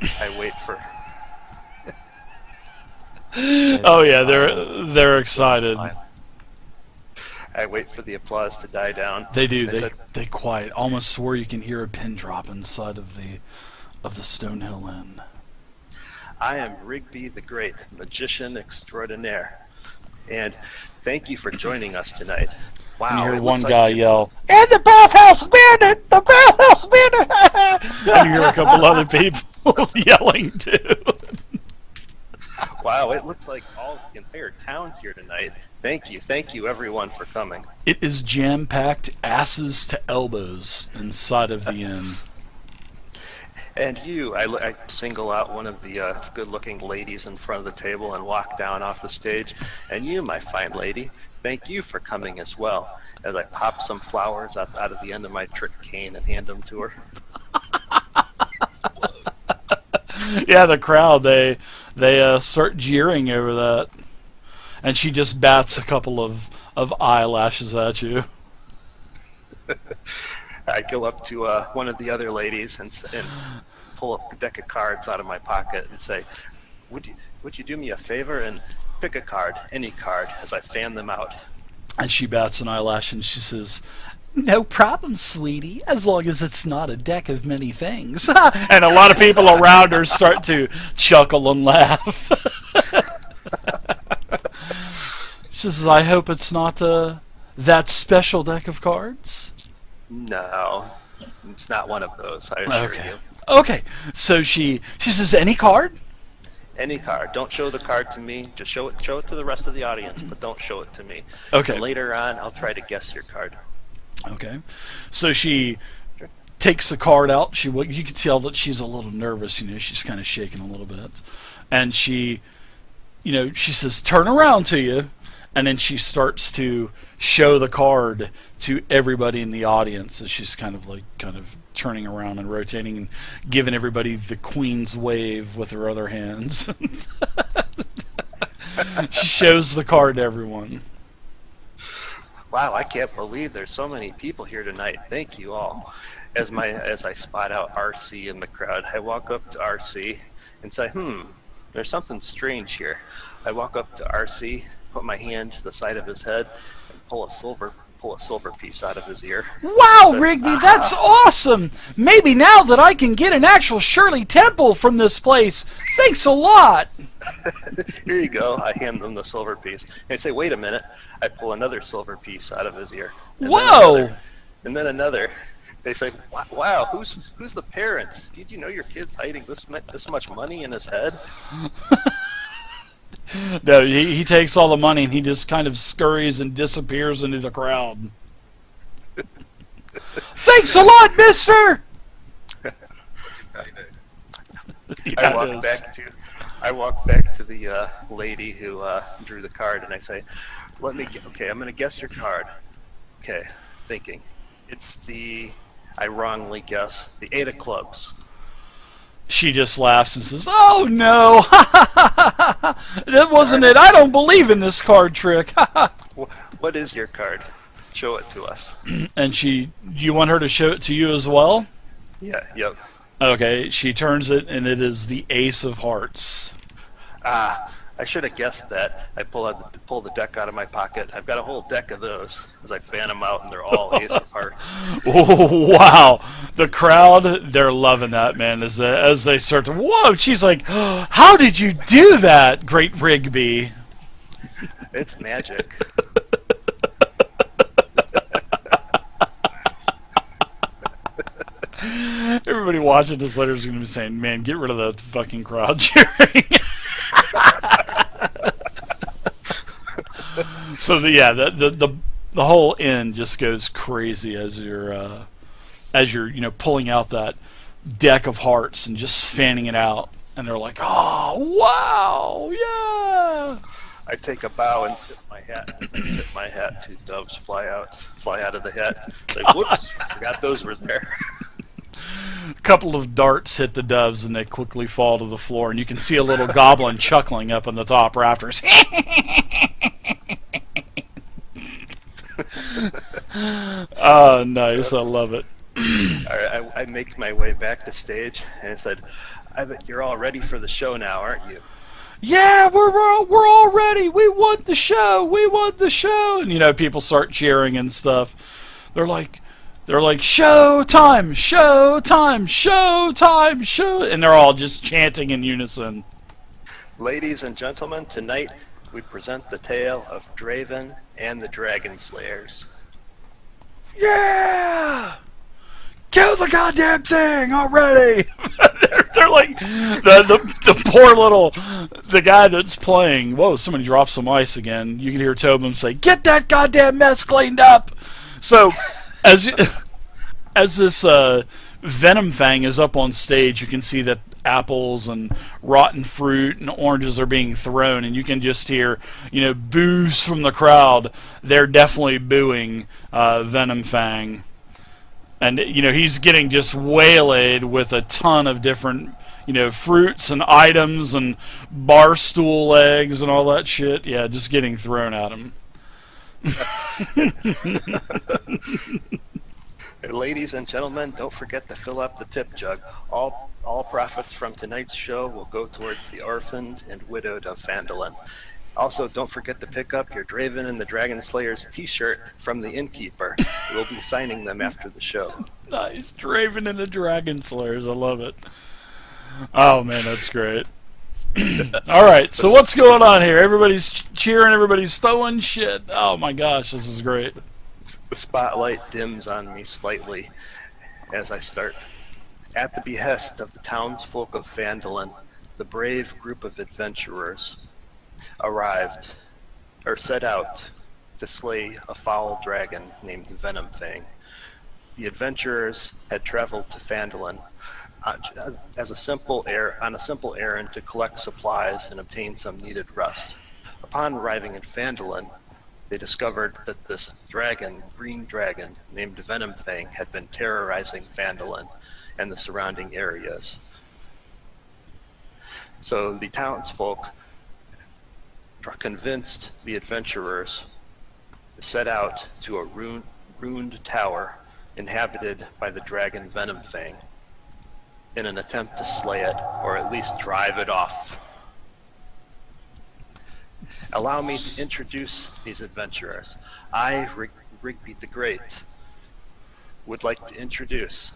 I wait for. Oh yeah, they're excited. I wait for the applause to die down. They do. They quiet. Almost swore you can hear a pin drop inside of the Stonehill Inn. I am Rigby the Great, magician extraordinaire, and thank you for joining us tonight. Wow! And you hear it one looks guy like yell, "And the bathhouse bandit! The bathhouse bandit!" And you hear a couple other people yelling too. Wow! It looks like the entire town's here tonight. Thank you everyone for coming. It is jam-packed, asses to elbows inside of the inn. And I single out one of the good-looking ladies in front of the table and walk down off the stage. And you, my fine lady, thank you for coming as well. As I pop some flowers out of the end of my trick cane and hand them to her. Yeah, the crowd, they start jeering over that. And she just bats a couple of eyelashes at you. I go up to one of the other ladies and pull a deck of cards out of my pocket and say, would you do me a favor and pick a card, any card, as I fan them out. And she bats an eyelash and she says, "No problem, sweetie, as long as it's not a deck of many things." And a lot of people around her start to chuckle and laugh. She says, "I hope it's not that special deck of cards." No, it's not one of those, I assure you. Okay, so she says, "Any card?" Any card. Don't show the card to me. Just show it to the rest of the audience, but don't show it to me. Okay. And later on, I'll try to guess your card. Okay. So she takes the card out. You can tell that she's a little nervous. She's kind of shaking a little bit, and she says, "Turn around to you," and then she starts to show the card to everybody in the audience as she's kind of turning around and rotating and giving everybody the Queen's wave with her other hands. She shows the card to everyone. Wow, I can't believe there's so many people here tonight. Thank you all. As I spot out RC in the crowd, I walk up to RC and say, there's something strange here. I walk up to RC, put my hand to the side of his head, and pull a silver piece out of his ear. Wow, Rigby, that's awesome! Maybe now that I can get an actual Shirley Temple from this place. Thanks a lot! Here you go. I hand them the silver piece. And I say, wait a minute. I pull another silver piece out of his ear. Whoa! And then another. They say, wow, who's the parents? Did you know your kid's hiding this much money in his head? No, he takes all the money and he just kind of scurries and disappears into the crowd. Thanks a lot, mister! I walk back to the lady who drew the card and I say, I'm going to guess your card. Okay, thinking. I wrongly guess, the 8 of clubs. She just laughs and says, "Oh no, that wasn't it. I don't believe in this card trick." What is your card? Show it to us. And do you want her to show it to you as well? Yeah, yep. Okay, she turns it and it is the Ace of Hearts. I should have guessed that. I pull the deck out of my pocket. I've got a whole deck of those as I fan them out, and they're all Ace of Hearts. Oh, wow. The crowd, they're loving that, man, as they start to, whoa, she's like, "How did you do that, Great Rigby?" It's magic. Everybody watching this later is going to be saying, "Man, get rid of that fucking crowd cheering." So the whole inn just goes crazy as you're pulling out that deck of hearts and just fanning it out, and they're like, "Oh wow, yeah!" I take a bow and tip my hat. As I tip my hat, 2 doves fly out of the hat. It's like, whoops, forgot those were there. A couple of darts hit the doves and they quickly fall to the floor, and you can see a little goblin chuckling up on the top rafters. Oh, nice. I love it. I make my way back to stage and I said, I bet you're all ready for the show now, aren't you? Yeah, we're all ready. We want the show. We want the show. And people start cheering and stuff. They're like show time, show time, show time, show, and they're all just chanting in unison. Ladies and gentlemen, tonight we present the tale of Draven and the Dragon Slayers. Yeah! Kill the goddamn thing already! they're like the poor little the guy that's playing. Whoa! Somebody dropped some ice again. You can hear Tobin say, "Get that goddamn mess cleaned up." So, as this Venom Fang is up on stage, you can see that apples and rotten fruit and oranges are being thrown, and you can just hear boos from the crowd. They're definitely booing Venom Fang. And, he's getting just waylaid with a ton of different, fruits and items and bar stool legs and all that shit. Yeah, just getting thrown at him. Ladies and gentlemen, don't forget to fill up the tip jug. All profits from tonight's show will go towards the orphaned and widowed of Phandalin. Also, don't forget to pick up your Draven and the Dragon Slayers t-shirt from the innkeeper. We'll be signing them after the show. Nice. Draven and the Dragon Slayers. I love it. Oh, man, that's great. All right, so what's going on here? Everybody's cheering. Everybody's throwing shit. Oh, my gosh, this is great. The spotlight dims on me slightly as I start. At the behest of the townsfolk of Phandalin, the brave group of adventurers set out to slay a foul dragon named Venom Fang. The adventurers had traveled to Phandalin on a simple errand to collect supplies and obtain some needed rest. Upon arriving in Phandalin, they discovered that this green dragon named Venom Fang, had been terrorizing Phandalin and the surrounding areas. So the townsfolk convinced the adventurers to set out to a ruined tower inhabited by the dragon Venom Fang in an attempt to slay it, or at least drive it off. Allow me to introduce these adventurers. I, Rigby the Great, would like to introduce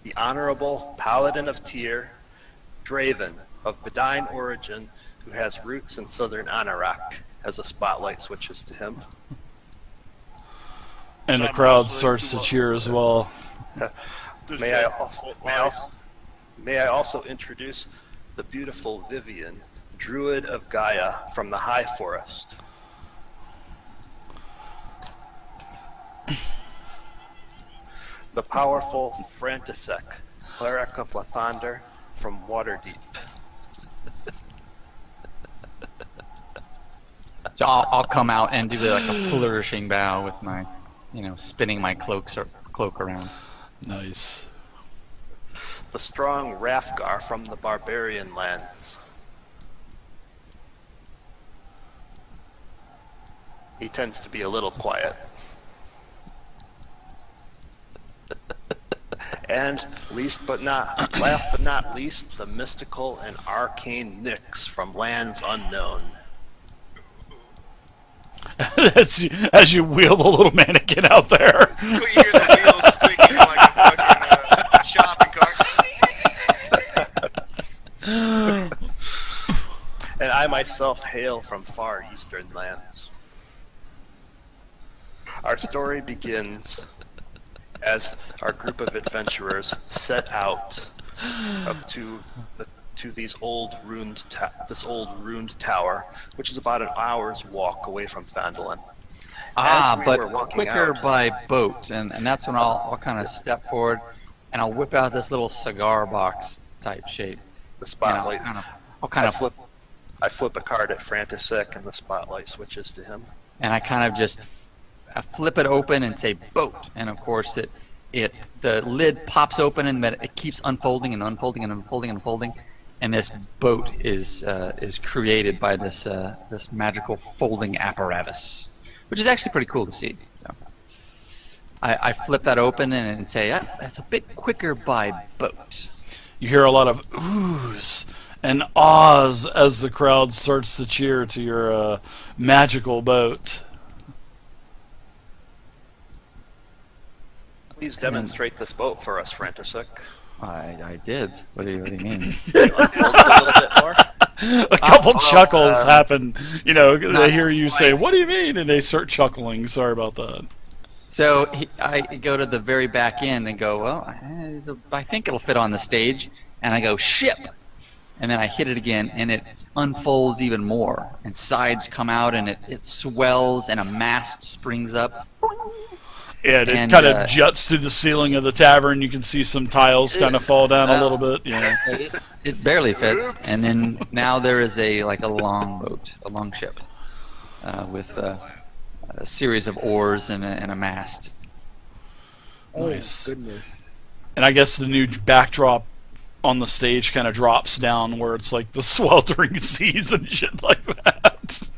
the Honorable Paladin of Tyr, Draven, of Bedine origin, who has roots in southern Anorak, as a spotlight switches to him. And the crowd starts to cheer as well. May I also introduce the beautiful Vivian, Druid of Gaia from the High Forest. The powerful Frantisek, Cleric of Lathander from Waterdeep. So I'll come out and do like a flourishing bow with my, spinning my cloak around. Nice. The strong Rathgar from the Barbarian lands. He tends to be a little quiet. And last but not least, the mystical and arcane Nyx from lands unknown. as you wheel the little mannequin out there. You hear the wheels squeaking like a fucking shopping cart. And I myself hail from far eastern lands. Our story begins as our group of adventurers set out up to this old ruined tower, which is about an hour's walk away from Phandalin. But quicker by boat, and that's when I'll kind of step forward, and I'll whip out this little cigar box type shape. The spotlight. I flip a card at Frantisek, and the spotlight switches to him. And I kind of just flip it open and say boat, and of course the lid pops open and it keeps unfolding and unfolding and unfolding and unfolding, and this boat is created by this magical folding apparatus, which is actually pretty cool to see. So I flip that open and say, that's a bit quicker by boat. you hear a lot of oohs and ahs as the crowd starts to cheer to your magical boat. Please demonstrate this boat for us, Frantisek. I did. What do you mean? Unfold it a little bit more. A couple chuckles happen. You know, they not hear you say, quite. "What do you mean?" and they start chuckling. Sorry about that. So I go to the very back end and go, well, I think it'll fit on the stage. And I go, ship! And then I hit it again, and it unfolds even more. And sides come out, and it swells, and a mast springs up. Yeah, it And, kind of juts through the ceiling of the tavern. You can see some tiles kind of fall down a little bit. Yeah. It barely fits. And then now there is a long boat, a long ship, with a series of oars and a mast. Nice. Goodness. And I guess the new backdrop on the stage kind of drops down where it's like the sweltering seas and shit like that.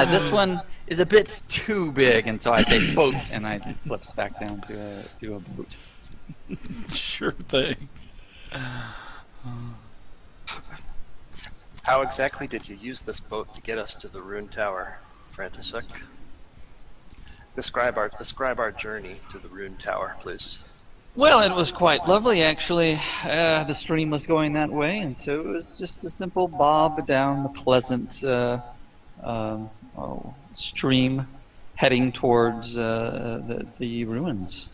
This one is a bit too big, and so I say boat, and I flips back down to a boat. Sure thing. How exactly did you use this boat to get us to the Rune Tower, Frantisek? Describe our journey to the Rune Tower, please. Well, it was quite lovely, actually. The stream was going that way, and so it was just a simple bob down the pleasant stream heading towards the ruins.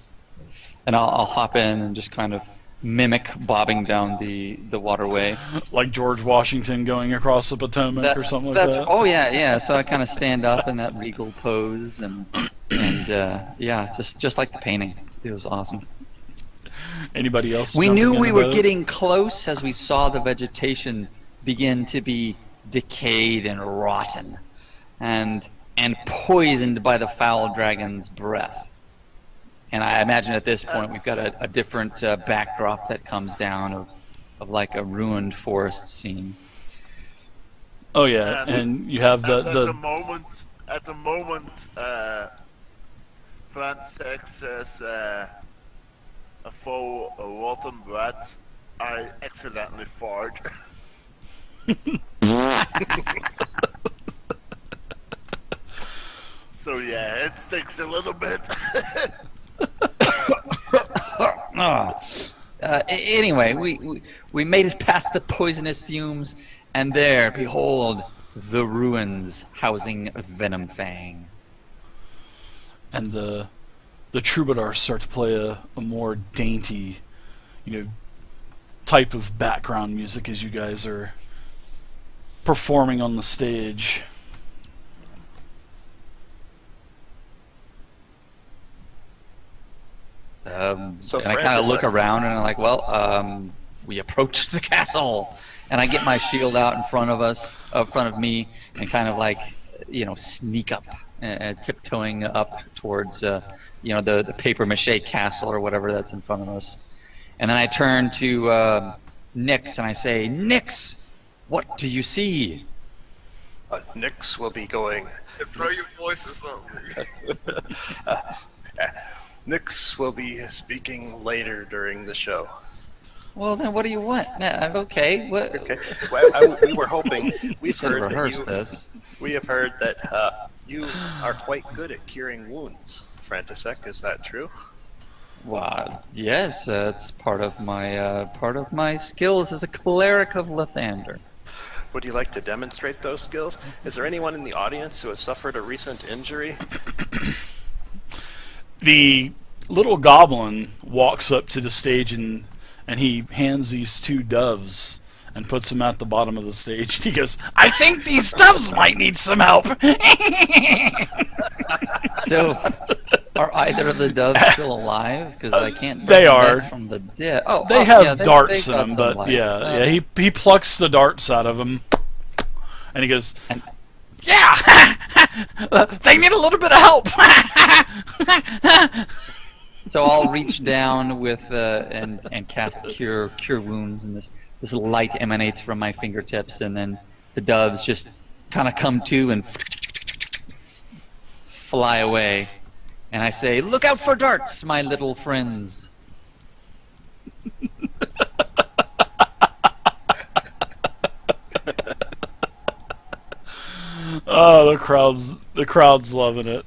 And I'll hop in and just kind of mimic bobbing down the waterway. Like George Washington going across the Potomac or something like that. Oh, yeah. So I kind of stand up in that regal pose, and yeah, just like the painting. It was awesome. Anybody else? We jumping knew in we the were boat? getting close as we saw the vegetation begin to be decayed and rotten, and poisoned by the foul dragon's breath. And I imagine at this point we've got a different backdrop that comes down of like a ruined forest scene. Oh yeah, and you have At the the moment, Frantisek says a full rotten breath. I accidentally fart. So yeah, it stinks a little bit. Anyway, we made it past the poisonous fumes, and there, behold, the ruins housing Venomfang. and the troubadours start to play a more dainty, type of background music as you guys are performing on the stage. So And I Fred, kind of this- look around and I'm like, well, we approached the castle, and I get my shield out in front of me, and kind of like, sneak up, tiptoeing up towards, the paper mache castle or whatever that's in front of us. And then I turn to Nyx and I say, Nyx, what do you see? Nyx will be going. Throw your voice or something. Nyx will be speaking later during the show. Well, then what do you want? Okay. What? Okay. Well, we were hoping. We've Should have heard that rehearsed this. we have heard that you are quite good at curing wounds, Frantisek. Is that true? Well, yes, it's part of my skills as a cleric of Lathander. Would you like to demonstrate those skills? Is there anyone in the audience who has suffered a recent injury? The little goblin walks up to the stage and he hands these two doves and puts them at the bottom of the stage. He goes, "I think these doves might need some help." So, are either of the doves still alive? Because I can't. They bring them are. back from the dead. Oh, They oh, have yeah, darts they've in got them, some but life. yeah, he plucks the darts out of them, and he goes, And- "Yeah, they need a little bit of help." So I'll reach down with and cast cure wounds, and this light emanates from my fingertips, and then the doves just kind of come to and fly away, and I say, "Look out for darts, my little friends." Oh, the crowd's loving it.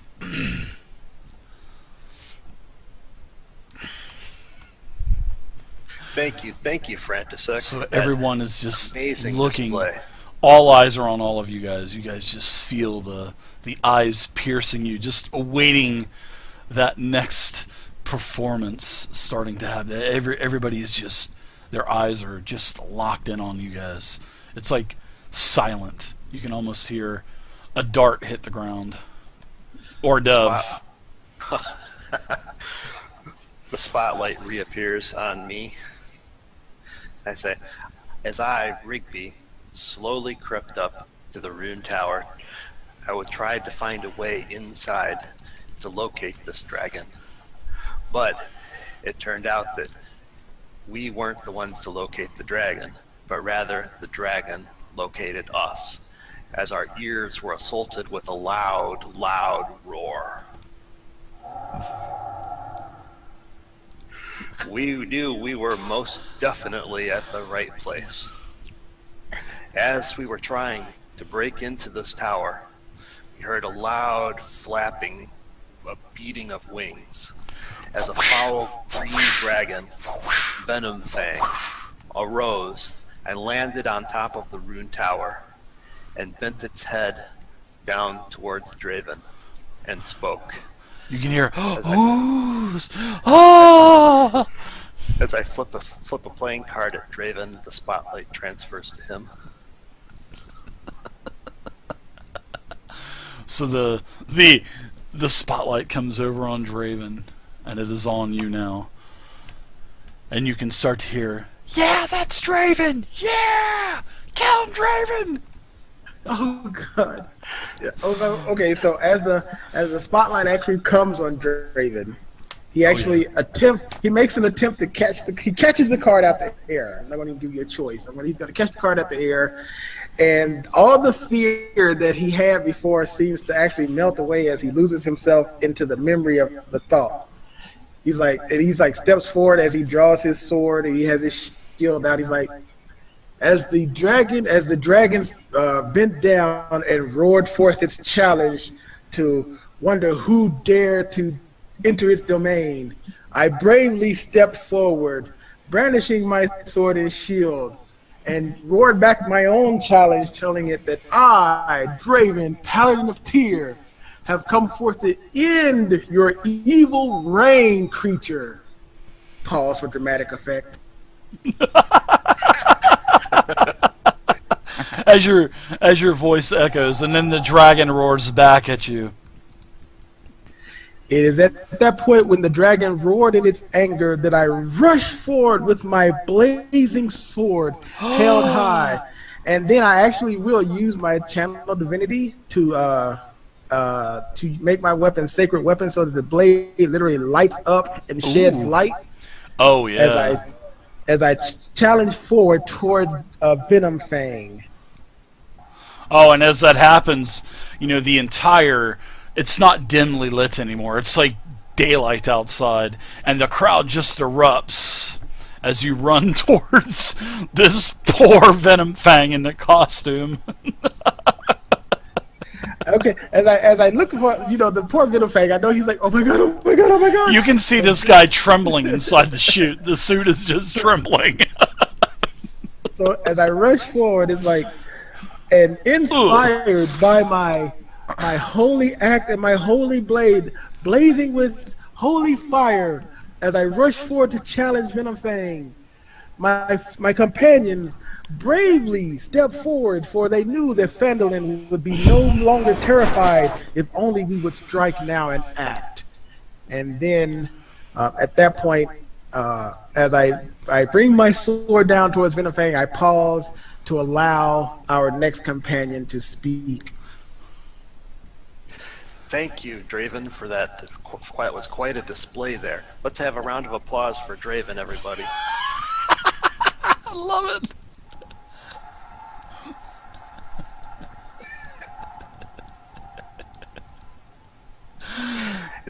Thank you, Frantisek. So for that everyone is just amazing looking. display. All eyes are on all of you guys. You guys just feel the eyes piercing you, just awaiting that next performance starting to happen. Everybody is just, their eyes are just locked in on you guys. It's like silent. You can almost hear a dart hit the ground. Or a dove. Wow. The spotlight reappears on me. I say, as I, Rigby, slowly crept up to the rune tower, I would try to find a way inside to locate this dragon. But it turned out that we weren't the ones to locate the dragon, but rather the dragon located us, as our ears were assaulted with a loud, loud roar. We knew we were most definitely at the right place. As we were trying to break into this tower, we heard a loud flapping, a beating of wings, as a foul green dragon, Venom Fang, arose and landed on top of the rune tower and bent its head down towards Draven and spoke. You can hear, oohs, ah! As I flip a playing card at Draven, the spotlight transfers to him. So the spotlight comes over on Draven, and it is on you now. And you can start to hear, yeah, that's Draven! Yeah! Kill him, Draven! Oh God. Yeah. Okay, so as the spotlight actually comes on Draven, he actually he makes an attempt to he catches the card out the air. I'm not going to give you a choice. He's going to catch the card out the air, and all the fear that he had before seems to actually melt away as he loses himself into the memory of the thought. He's like steps forward as he draws his sword, and he has his shield out. He's like, as the dragon bent down and roared forth its challenge to wonder who dared to enter its domain, I bravely stepped forward, brandishing my sword and shield, and roared back my own challenge, telling it that I, Draven, Paladin of Tyr, have come forth to end your evil reign, creature. Pause for dramatic effect. as your voice echoes, and then the dragon roars back at you. It is at that point when the dragon roared in its anger that I rushed forward with my blazing sword held high, and then I actually will use my channel divinity to make my weapon sacred weapon, so that the blade literally lights up and sheds light. Oh yeah. As I challenge forward towards Venom Fang. Oh, and as that happens, it's not dimly lit anymore. It's like daylight outside, and the crowd just erupts as you run towards this poor Venom Fang in the costume. Okay, as I look for the poor Venom Fang, I know he's like, oh my god, oh my god, oh my god. You can see this guy trembling inside the chute. The suit is just trembling. So as I rush forward, it's like, and inspired by my holy act and my holy blade, blazing with holy fire, as I rush forward to challenge Venom Fang, my companions bravely stepped forward, for they knew that Phandalin would be no longer terrified if only we would strike now and act. And then at that point, as I bring my sword down towards Venom Fang, I pause to allow our next companion to speak. Thank you, Draven, for that. It was quite a display there. Let's have a round of applause for Draven, everybody. I love it.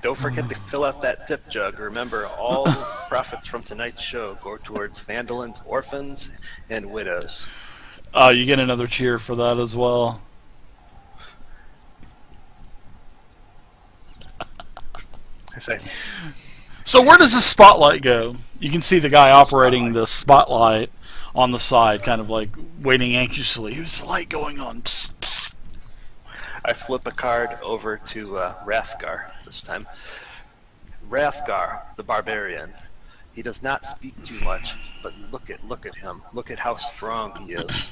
Don't forget to fill out that tip jug. Remember, all profits from tonight's show go towards Phandalin's orphans and widows. You get another cheer for that as well. say, So where does the spotlight go? You can see the guy operating the spotlight on the side, kind of like waiting anxiously. Who's the light going on? Psst, psst. I flip a card over to Rathgar this time. Rathgar, the barbarian. He does not speak too much, but look at him. Look at how strong he is.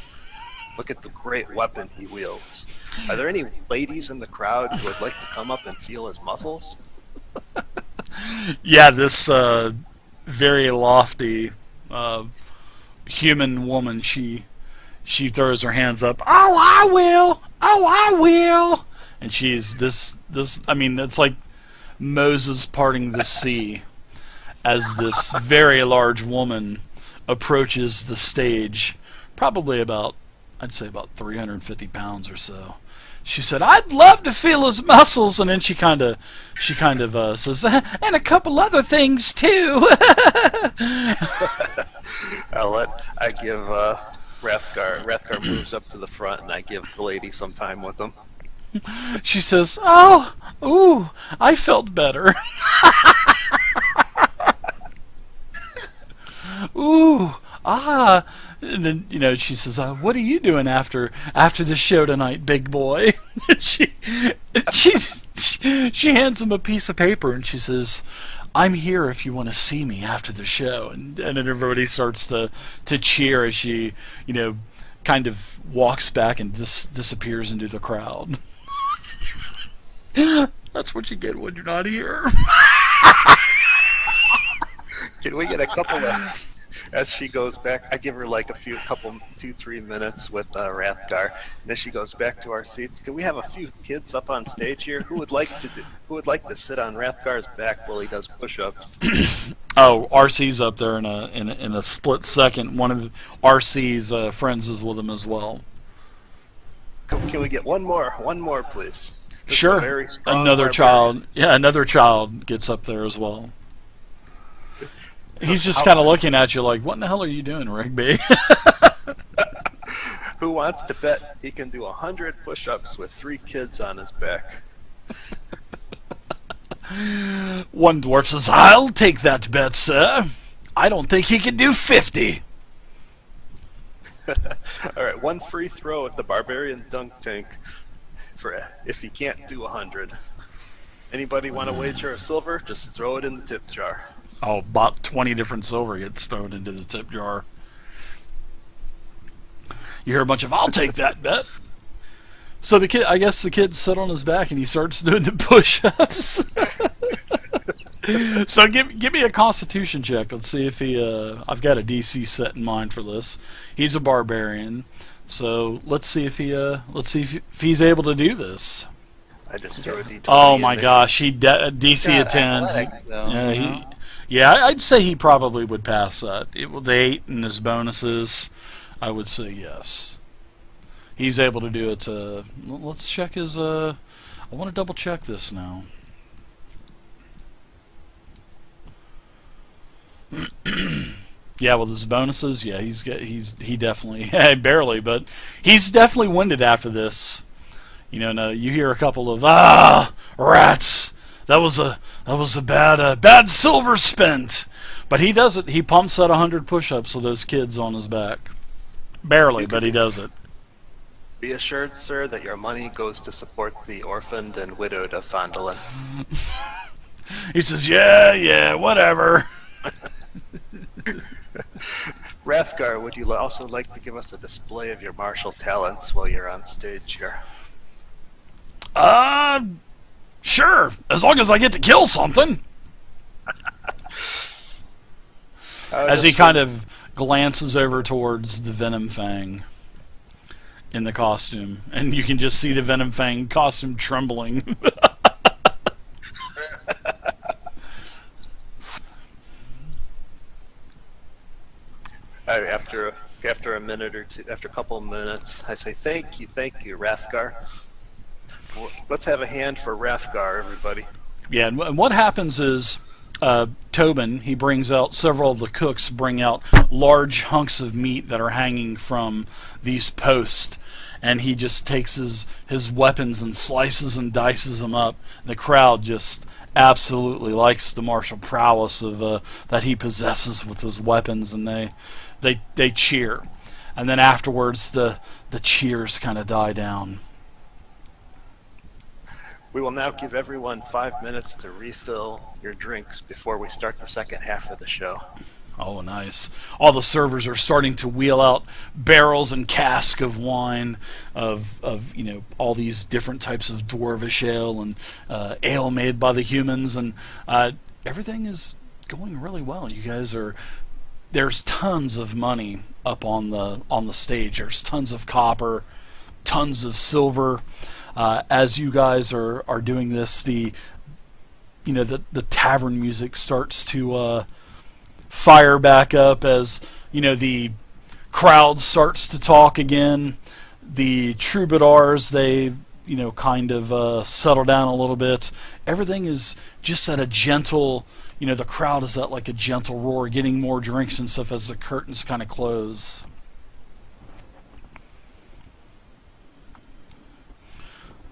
Look at the great weapon he wields. Are there any ladies in the crowd who would like to come up and feel his muscles? Yeah, this very lofty human woman, she throws her hands up. Oh, I will. Oh, I will. And she's this. I mean, it's like Moses parting the sea as this very large woman approaches the stage, probably about, I'd say about 350 pounds or so. She said, "I'd love to feel his muscles," and then she kind of says, "And a couple other things too." I give Rathgar. Rathgar moves up to the front, and I give the lady some time with him. She says, "Oh, ooh, I felt better." Ooh, ah. And then, she says, "What are you doing after the show tonight, big boy?" she hands him a piece of paper and she says, "I'm here if you want to see me after the show." And then everybody starts to cheer as she, kind of walks back and disappears into the crowd. That's what you get when you're not here. Can we get a couple of... As she goes back, I give her like 2-3 minutes with Rathgar, and then she goes back to our seats. Can we have a few kids up on stage here? Who would like to sit on Rathgar's back while he does push-ups? Oh, RC's up there in a split second. One of RC's friends is with him as well. Can we get one more, please? This Sure. is a very strong Another barbarian. child. Yeah, another child gets up there as well. He's just kind of looking at you like, "What in the hell are you doing, Rigby?" Who wants to bet he can do 100 push-ups with 3 kids on his back? One dwarf says, "I'll take that bet, sir. I don't think he can do 50. All right, one free throw at the barbarian dunk tank for if he can't do 100. Anybody want to wager a silver? Just throw it in the tip jar. Oh, about 20 different silver gets thrown into the tip jar. You hear a bunch of, "I'll take that bet." So the kid sat on his back and he starts doing the push-ups. So give me a Constitution check. Let's see if he. I've got a DC set in mind for this. He's a barbarian, so let's see if he's able to do this. I just throw a D20. Oh in my there. gosh, he DC a 10. Athletics, though, I'd say he probably would pass that. The 8 and his bonuses, I would say yes. He's able to do it. Let's check his. I want to double check this now. Yeah, with his bonuses, yeah, he definitely barely, but he's definitely winded after this. No, you hear a couple of rats. That was a bad silver spent. But he does it. He pumps out 100 push-ups with those kids on his back. Barely, but he does it. Be assured, sir, that your money goes to support the orphaned and widowed of Fondolin. He says, "Yeah, whatever." Rathgar, would you also like to give us a display of your martial talents while you're on stage here? Sure, as long as I get to kill something. As he kind of glances over towards the Venom Fang in the costume, and you can just see the Venom Fang costume trembling. After a minute or two, after a couple of minutes, I say, thank you, Rathgar. Let's have a hand for Rathgar, everybody. Yeah, and what happens is Tobin, he brings out, several of the cooks bring out large hunks of meat that are hanging from these posts, and he just takes his weapons and slices and dices them up. The crowd just absolutely likes the martial prowess of that he possesses with his weapons, and they cheer, and then afterwards the cheers kind of die down. We will now give everyone 5 minutes to refill your drinks before we start the second half of the show. Oh, nice. All the servers are starting to wheel out barrels and casks of wine, of all these different types of dwarvish ale and ale made by the humans, and everything is going really well. You guys there's tons of money up on the stage. There's tons of copper, tons of silver. As you guys are doing this, the tavern music starts to fire back up as the crowd starts to talk again. The troubadours, they kind of settle down a little bit. Everything is just at a gentle, the crowd is at like a gentle roar, getting more drinks and stuff as the curtains kind of close.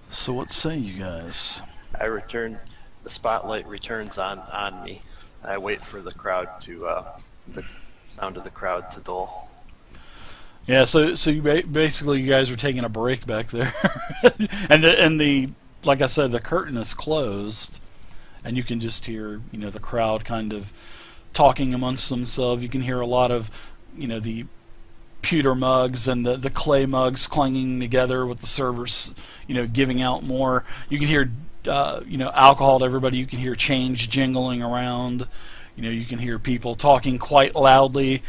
So what say you guys? The spotlight returns on me. I wait for the crowd the sound of the crowd to dull. Yeah, so basically you guys are taking a break back there, and the like I said, the curtain is closed, and you can just hear the crowd kind of talking amongst themselves. You can hear a lot of the pewter mugs and the clay mugs clanging together with the servers giving out more. You can hear alcohol to everybody. You can hear change jingling around. You can hear people talking quite loudly.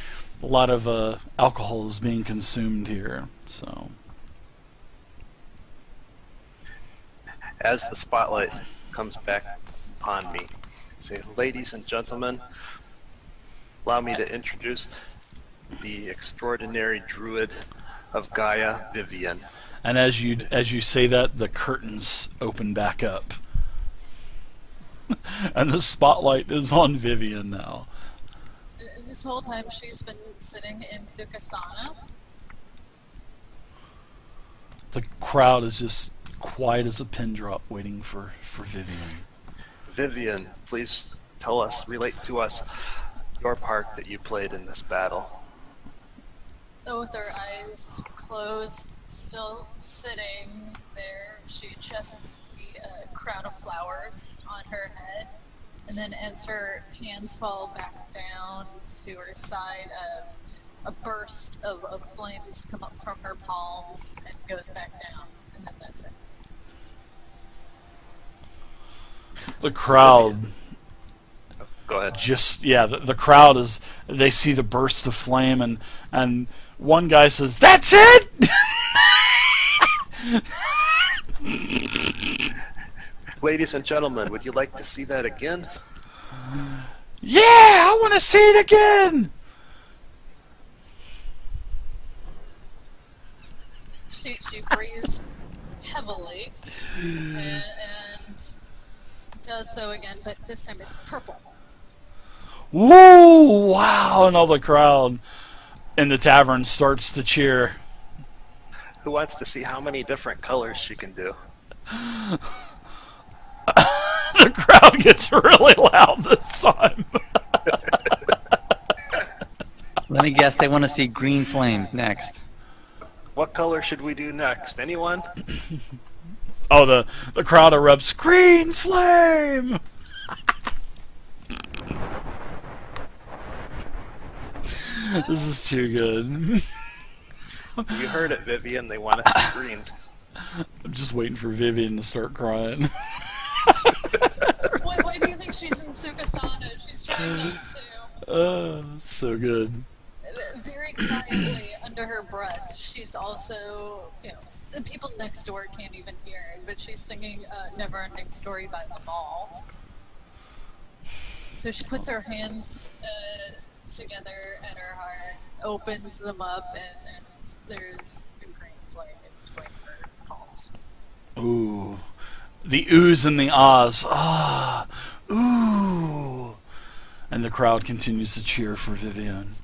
A lot of alcohol is being consumed here. So, as the spotlight comes back upon me, say, ladies and gentlemen, allow me to introduce the extraordinary druid of Gaia, Vivian. And as you say that, the curtains open back up. And the spotlight is on Vivian now. This whole time she's been sitting in Sukhasana. The crowd is just quiet as a pin drop, waiting for Vivian. Vivian, please relate to us your part that you played in this battle. With her eyes closed, still sitting there, she adjusts the crown of flowers on her head, and then as her hands fall back down to her side, a burst of flames come up from her palms and goes back down, and then that's it. The crowd... Go ahead. The crowd they see the burst of flame, and one guy says, "That's it!" Ladies and gentlemen, would you like to see that again? Yeah, I want to see it again. She breathes heavily and does so again, but this time it's purple. Woo! Wow! And all the crowd in the tavern starts to cheer. Who wants to see how many different colors she can do? The crowd gets really loud this time. Let me guess, they want to see green flames next. What color should we do next? Anyone? Oh, the crowd erupts. Green flame! This is too good. You heard it, Vivian. They want us to green. I'm just waiting for Vivian to start crying. Why do you think she's in Sukhasana? She's trying not to. So good. Very quietly, under her breath, she's also, the people next door can't even hear it, but she's singing Never-Ending Story by the Mall. So she puts her hands together at her heart, opens them up, and there's a green flame in between her palms. Ooh. The oohs and the ahs. Ah. Ooh. And the crowd continues to cheer for Vivian.